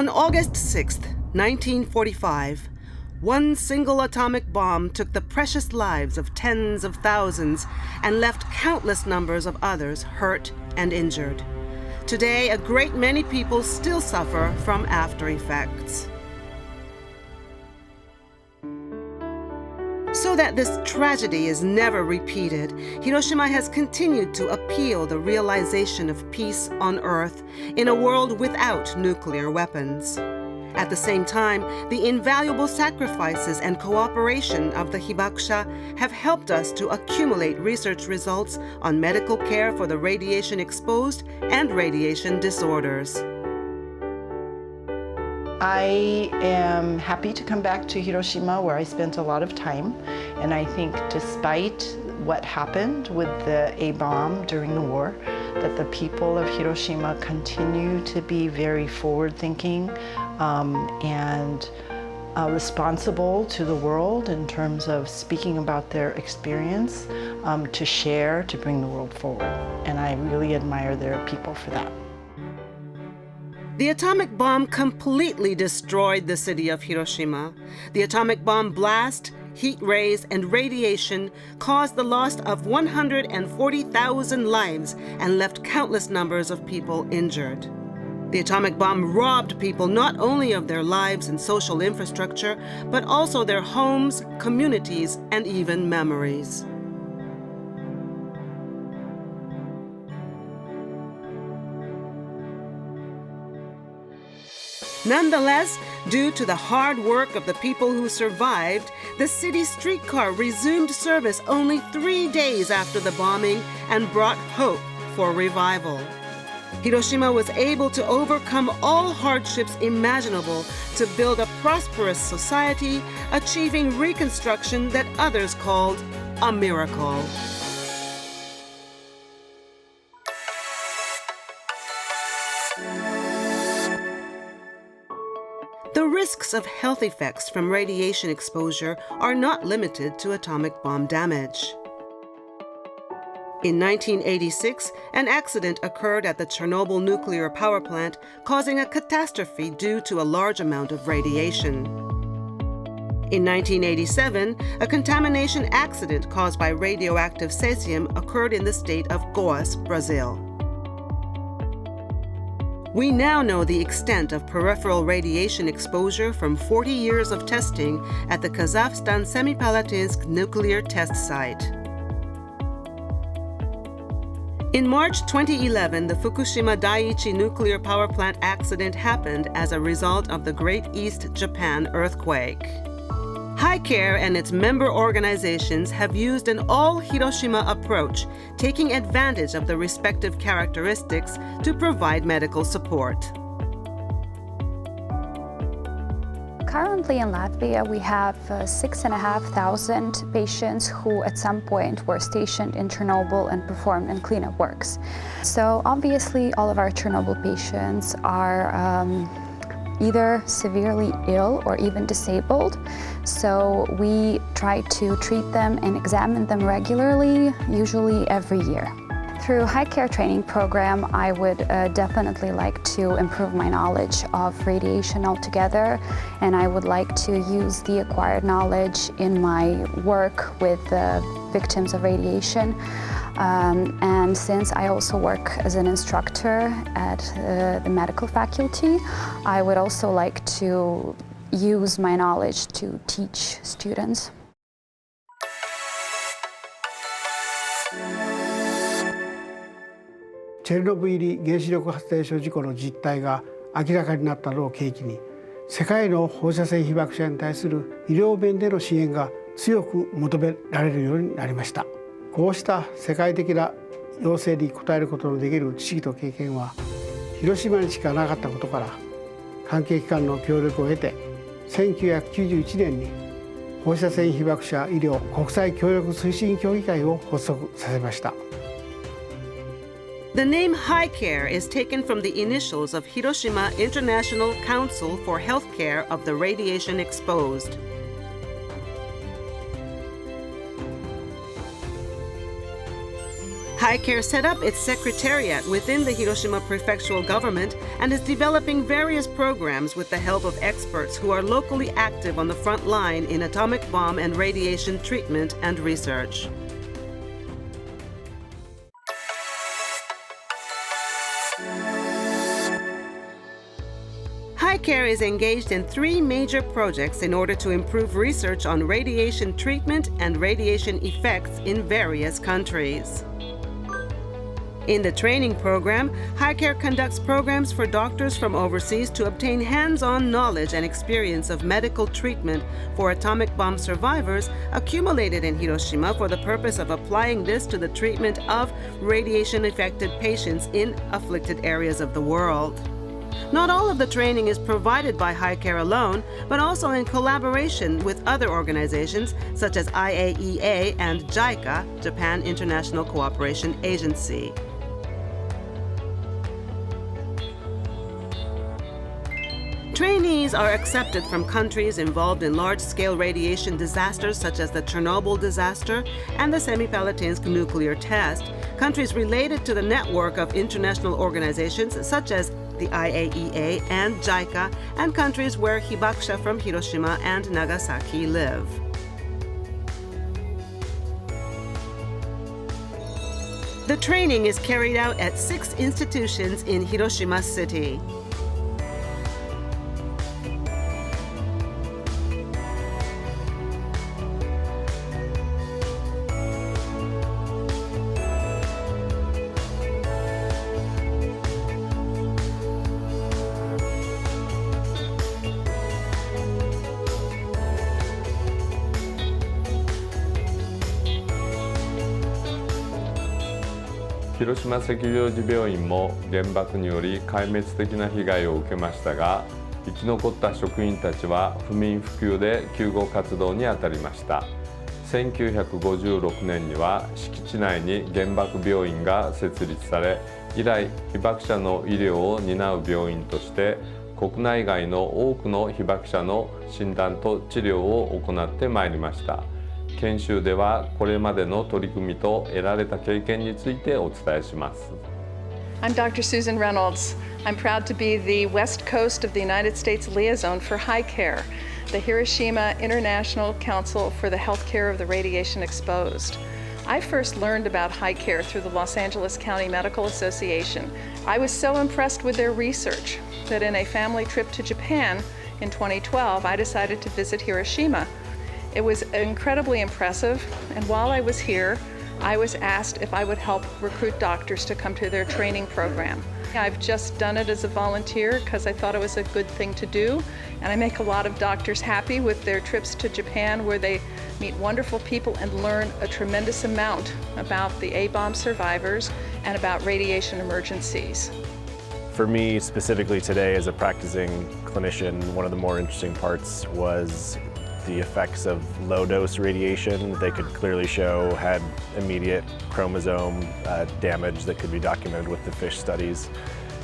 On August 6, 1945, one single atomic bomb took the precious lives of tens of thousands and left countless numbers of others hurt and injured. Today, a great many people still suffer from after effects. So that this tragedy is never repeated, Hiroshima has continued to appeal the realization of peace on Earth in a world without nuclear weapons. At the same time, the invaluable sacrifices and cooperation of the hibakusha have helped us to accumulate research results on medical care for the radiation-exposed and radiation disorders. I am happy to come back to Hiroshima, where I spent a lot of time, and I think despite what happened with the A-bomb during the war, that the people of Hiroshima continue to be very forward-thinking and responsible to the world in terms of speaking about their experience, to share, to bring the world forward. And I really admire their people for that. The atomic bomb completely destroyed the city of Hiroshima. The atomic bomb blast, heat rays, and radiation caused the loss of 140,000 lives and left countless numbers of people injured. The atomic bomb robbed people not only of their lives and social infrastructure, but also their homes, communities, and even memories. Nonetheless, due to the hard work of the people who survived, the city's streetcar resumed service only 3 days after the bombing and brought hope for revival. Hiroshima was able to overcome all hardships imaginable to build a prosperous society, achieving reconstruction that others called a miracle. The risks of health effects from radiation exposure are not limited to atomic bomb damage. In 1986, an accident occurred at the Chernobyl nuclear power plant, causing a catastrophe due to a large amount of radiation. In 1987, a contamination accident caused by radioactive cesium occurred in the state of Goiás, Brazil. We now know the extent of peripheral radiation exposure from 40 years of testing at the Kazakhstan Semipalatinsk nuclear test site. In March 2011, the Fukushima Daiichi nuclear power plant accident happened as a result of the Great East Japan earthquake. HICARE and its member organizations have used an all-Hiroshima approach, taking advantage of the respective characteristics to provide medical support. Currently in Latvia, we have 6,500 patients who at some point were stationed in Chernobyl and performed in cleanup works. So obviously all of our Chernobyl patients are either severely ill or even disabled. So we try to treat them and examine them regularly, usually every year. Through HICARE training program, I would definitely like to improve my knowledge of radiation altogether, and I would like to use the acquired knowledge in my work with victims of radiation. And since I also work as an instructor at the medical faculty, I would also like to use my knowledge to teach students.チェルノブイリ原子力発電所事故の実態が明らかになったのを契機に、世界の放射線被爆者に対する医療面での支援が強く求められるようになりました。こうした世界的な要請に応えることのできる知識と経験は広島にしかなかったことから、関係機関の協力を得て1991年に放射線被爆者医療国際協力推進協議会を発足させました。The name HICARE is taken from the initials of Hiroshima International Council for Healthcare of the Radiation Exposed. HICARE set up its secretariat within the Hiroshima prefectural government and is developing various programs with the help of experts who are locally active on the front line in atomic bomb and radiation treatment and research. HICARE is engaged in 3 major projects in order to improve research on radiation treatment and radiation effects in various countries. In the training program, HICARE conducts programs for doctors from overseas to obtain hands-on knowledge and experience of medical treatment for atomic bomb survivors accumulated in Hiroshima for the purpose of applying this to the treatment of radiation-affected patients in afflicted areas of the world. Not all of the training is provided by HICARE alone, but also in collaboration with other organizations such as IAEA and JICA, Japan International Cooperation Agency. Trainees are accepted from countries involved in large-scale radiation disasters such as the Chernobyl disaster and the Semipalatinsk nuclear test, countries related to the network of international organizations such as the IAEA and JICA, and countries where hibakusha from Hiroshima and Nagasaki live. The training is carried out at 6 institutions in Hiroshima City.広島赤十字病院も原爆により壊滅的な被害を受けましたが、生き残った職員たちは不眠不休で救護活動に当たりました。1956年には敷地内に原爆病院が設立され、以来被爆者の医療を担う病院として国内外の多くの被爆者の診断と治療を行ってまいりました。研修ではこれまでの取り組みと得られた経験についてお伝えします。I'm Dr. Susan Reynolds. I'm proud to be the West Coast of the United States liaison for HICARE, the Hiroshima International Council for the Healthcare of the Radiation Exposed. I first learned about HICARE through the Los Angeles County Medical Association. I was so impressed with their research that in a family trip to Japan in 2012, I decided to visit Hiroshima. It was incredibly impressive, and while I was here, I was asked if I would help recruit doctors to come to their training program. I've just done it as a volunteer because I thought it was a good thing to do, and I make a lot of doctors happy with their trips to Japan where they meet wonderful people and learn a tremendous amount about the A-bomb survivors and about radiation emergencies. For me, specifically today as a practicing clinician, one of the more interesting parts was the effects of low-dose radiation. They could clearly show had immediate chromosome damage that could be documented with the fish studies.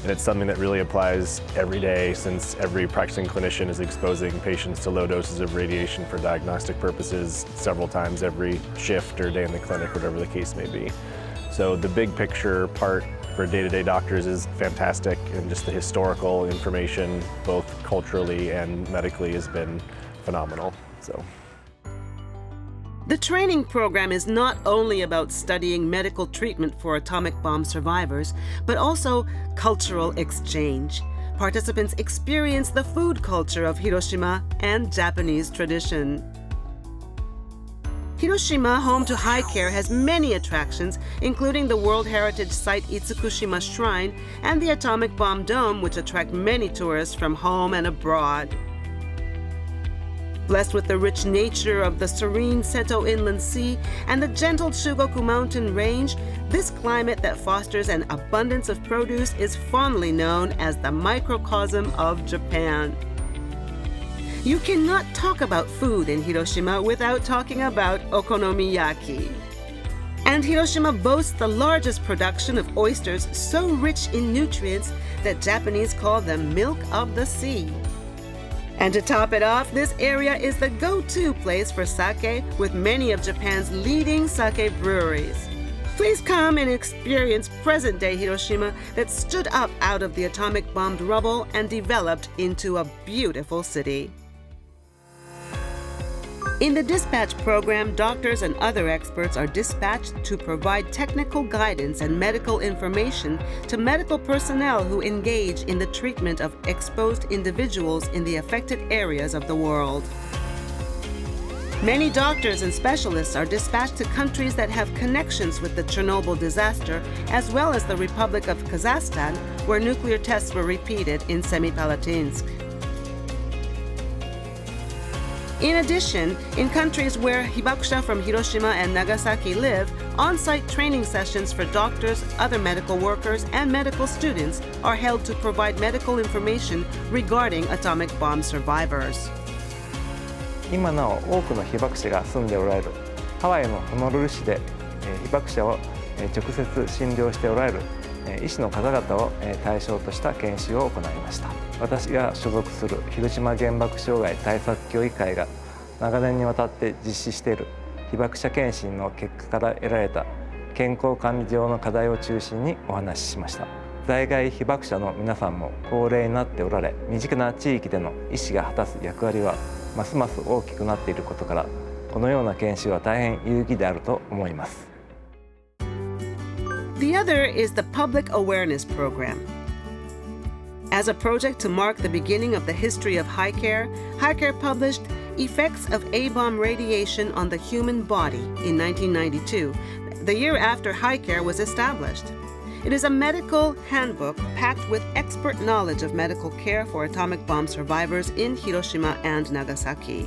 And it's something that really applies every day since every practicing clinician is exposing patients to low doses of radiation for diagnostic purposes several times every shift or day in the clinic, whatever the case may be. So the big picture part for day-to-day doctors is fantastic, and just the historical information, both culturally and medically, has been phenomenal. The training program is not only about studying medical treatment for atomic bomb survivors, but also cultural exchange. Participants experience the food culture of Hiroshima and Japanese tradition. Hiroshima, home to HICARE, has many attractions, including the World Heritage Site Itsukushima Shrine and the Atomic Bomb Dome, which attract many tourists from home and abroad. Blessed with the rich nature of the serene Seto Inland Sea and the gentle Chugoku Mountain Range, this climate that fosters an abundance of produce is fondly known as the microcosm of Japan. You cannot talk about food in Hiroshima without talking about okonomiyaki. And Hiroshima boasts the largest production of oysters so rich in nutrients that Japanese call them milk of the sea. And to top it off, this area is the go-to place for sake with many of Japan's leading sake breweries. Please come and experience present-day Hiroshima that stood up out of the atomic-bombed rubble and developed into a beautiful city. In the dispatch program, doctors and other experts are dispatched to provide technical guidance and medical information to medical personnel who engage in the treatment of exposed individuals in the affected areas of the world. Many doctors and specialists are dispatched to countries that have connections with the Chernobyl disaster, as well as the Republic of Kazakhstan, where nuclear tests were repeated in Semipalatinsk. In addition, in countries where hibakusha from Hiroshima and Nagasaki live, on-site training sessions for doctors, other medical workers, and medical students are held to provide medical information regarding atomic bomb survivors. 今なお多くの被爆者が住んでおられるハワイのホノルル市で被爆者を直接診療しておられる医師の方々を対象とした研修を行いました。私が所属する広島原爆障害対策協議会が長年にわたって実施している被爆者検診の結果から得られた健康管理上の課題を中心にお話ししました。在外被爆者の皆さんも高齢になっておられ、身近な地域での医師が果たす役割はますます大きくなっていることから、このような研修は大変有意義であると思います。The other is the Public Awareness Program. As a project to mark the beginning of the history of HICARE, HICARE published Effects of A-Bomb Radiation on the Human Body in 1992, the year after HICARE was established. It is a medical handbook packed with expert knowledge of medical care for atomic bomb survivors in Hiroshima and Nagasaki.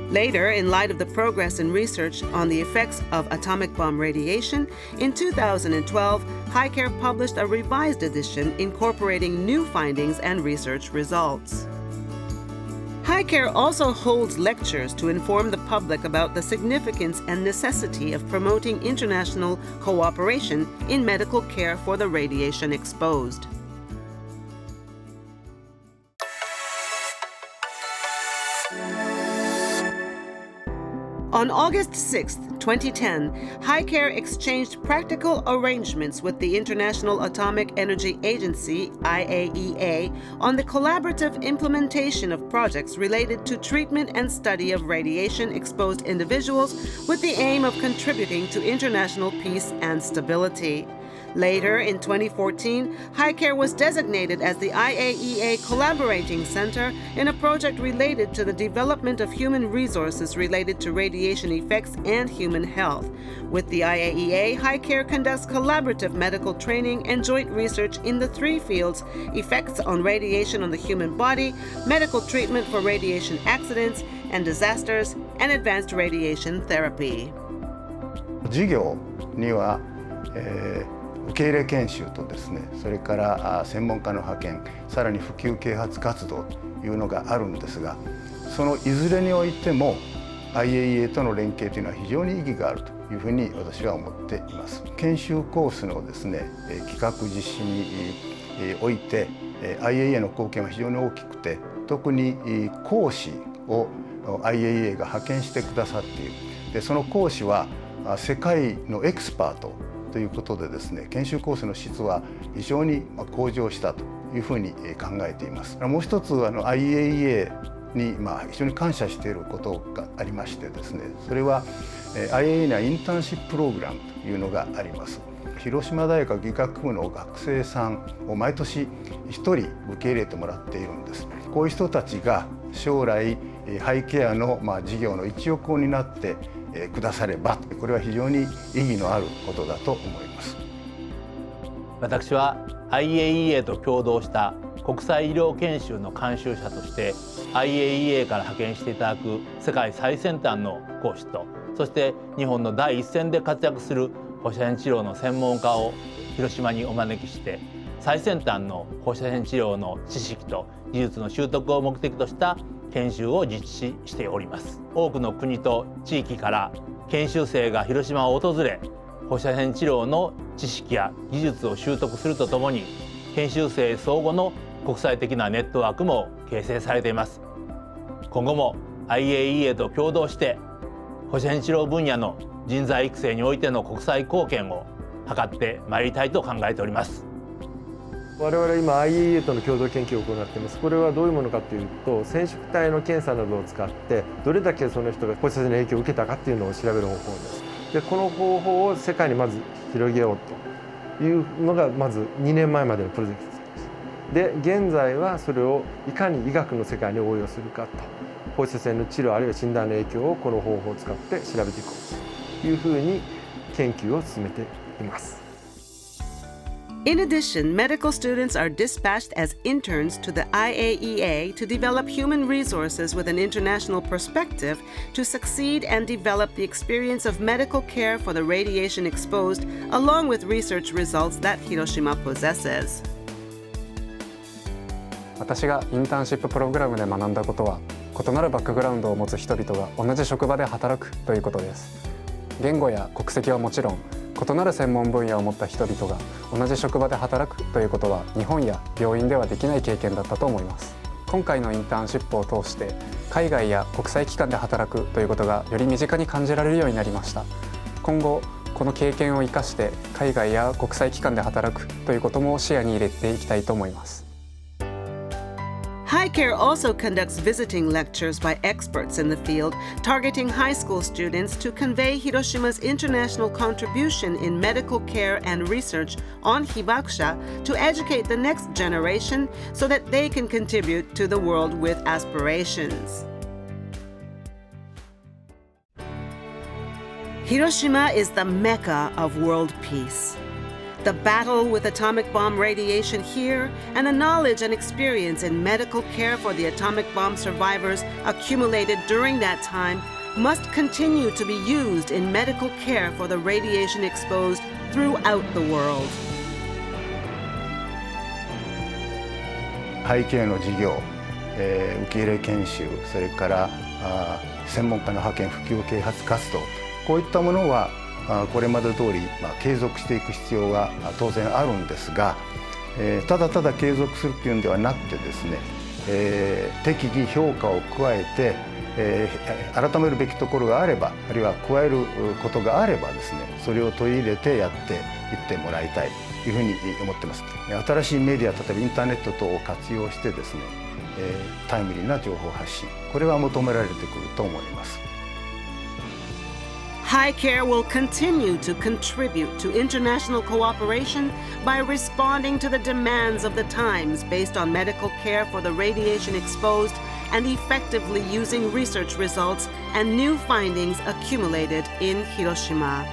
Later, in light of the progress in research on the effects of atomic bomb radiation, in 2012, HICARE published a revised edition incorporating new findings and research results. HICARE also holds lectures to inform the public about the significance and necessity of promoting international cooperation in medical care for the radiation exposed. On August 6, 2010, HICARE exchanged practical arrangements with the International Atomic Energy Agency, IAEA, on the collaborative implementation of projects related to treatment and study of radiation-exposed individuals with the aim of contributing to international peace and stability. Later, in 2014, HICARE was designated as the IAEA Collaborating Center in a project related to the development of human resources related to radiation effects and human health. With the IAEA, HICARE conducts collaborative medical training and joint research in the three fields: effects on radiation on the human body, medical treatment for radiation accidents and disasters, and advanced radiation therapy. 授業には、受け入れ研修とですね、それから専門家の派遣、さらに普及啓発活動というのがあるんですが、そのいずれにおいても IAEA との連携というのは非常に意義があるというふうに私は思っています。研修コースのですね、企画実施において IAEA の貢献は非常に大きくて、特に講師を IAEA が派遣してくださっている。で、その講師は世界のエキスパートということでですね、研修コースの質は非常に向上したというふうに考えています。もう一つIAEA に非常に感謝していることがありましてですね、それは IAEA にはインターンシッププログラムというのがあります。広島大学医学部の学生さんを毎年1人受け入れてもらっているんです。こういう人たちが将来HICAREの事業の一翼を担ってくだされば、これは非常に意義のあることだと思います。私は IAEA と共同した国際医療研修の監修者として IAEA から派遣していただく世界最先端の講師と、そして日本の第一線で活躍する放射線治療の専門家を広島にお招きして、最先端の放射線治療の知識と技術の習得を目的とした研修を実施しております。多くの国と地域から研修生が広島を訪れ、放射線治療の知識や技術を習得するとともに、研修生相互の国際的なネットワークも形成されています。今後も IAEA と共同して放射線治療分野の人材育成においての国際貢献を図ってまいりたいと考えております。我々今 IAEA との共同研究を行っています。これはどういうものかというと、染色体の検査などを使ってどれだけその人が放射線の影響を受けたかっていうのを調べる方法です。でこの方法を世界にまず広げようというのがまず2年前までのプロジェクトです。で現在はそれをいかに医学の世界に応用するかと、放射線の治療あるいは診断の影響をこの方法を使って調べていこうというふうに研究を進めています。In addition, medical students are dispatched as interns to the IAEA to develop human resources with an international perspective to succeed and develop the experience of medical care for the radiation exposed, along with research results that Hiroshima possesses. 私がインターンシッププログラムで学んだことは、異なるバックグラウンドを持つ人々が同じ職場で働くということです。言語や国籍はもちろん、異なる専門分野を持った人々が同じ職場で働くということは日本や病院ではできない経験だったと思います。今回のインターンシップを通して海外や国際機関で働くということがより身近に感じられるようになりました。今後この経験を生かして海外や国際機関で働くということも視野に入れていきたいと思います。HICARE also conducts visiting lectures by experts in the field, targeting high school students to convey Hiroshima's international contribution in medical care and research on hibakusha to educate the next generation so that they can contribute to the world with aspirations. Hiroshima is the mecca of world peace. The battle with atomic bomb radiation here and the knowledge and experience in medical care for the atomic bomb survivors accumulated during that time must continue to be used in medical care for the radiation exposed throughout the world. HICARE の事業、受け入れ研修、それから専門家の派遣、普及啓発活動、こういったものはこれまで通り継続していく必要が当然あるんですが、ただただ継続するというんではなくてですね、適宜評価を加えて、改めるべきところがあれば、あるいは加えることがあればですね、それを取り入れてやっていってもらいたいというふうに思ってます。新しいメディア、例えばインターネット等を活用してですね、タイムリーな情報発信、これは求められてくると思います。HICARE will continue to contribute to international cooperation by responding to the demands of the times based on medical care for the radiation exposed and effectively using research results and new findings accumulated in Hiroshima.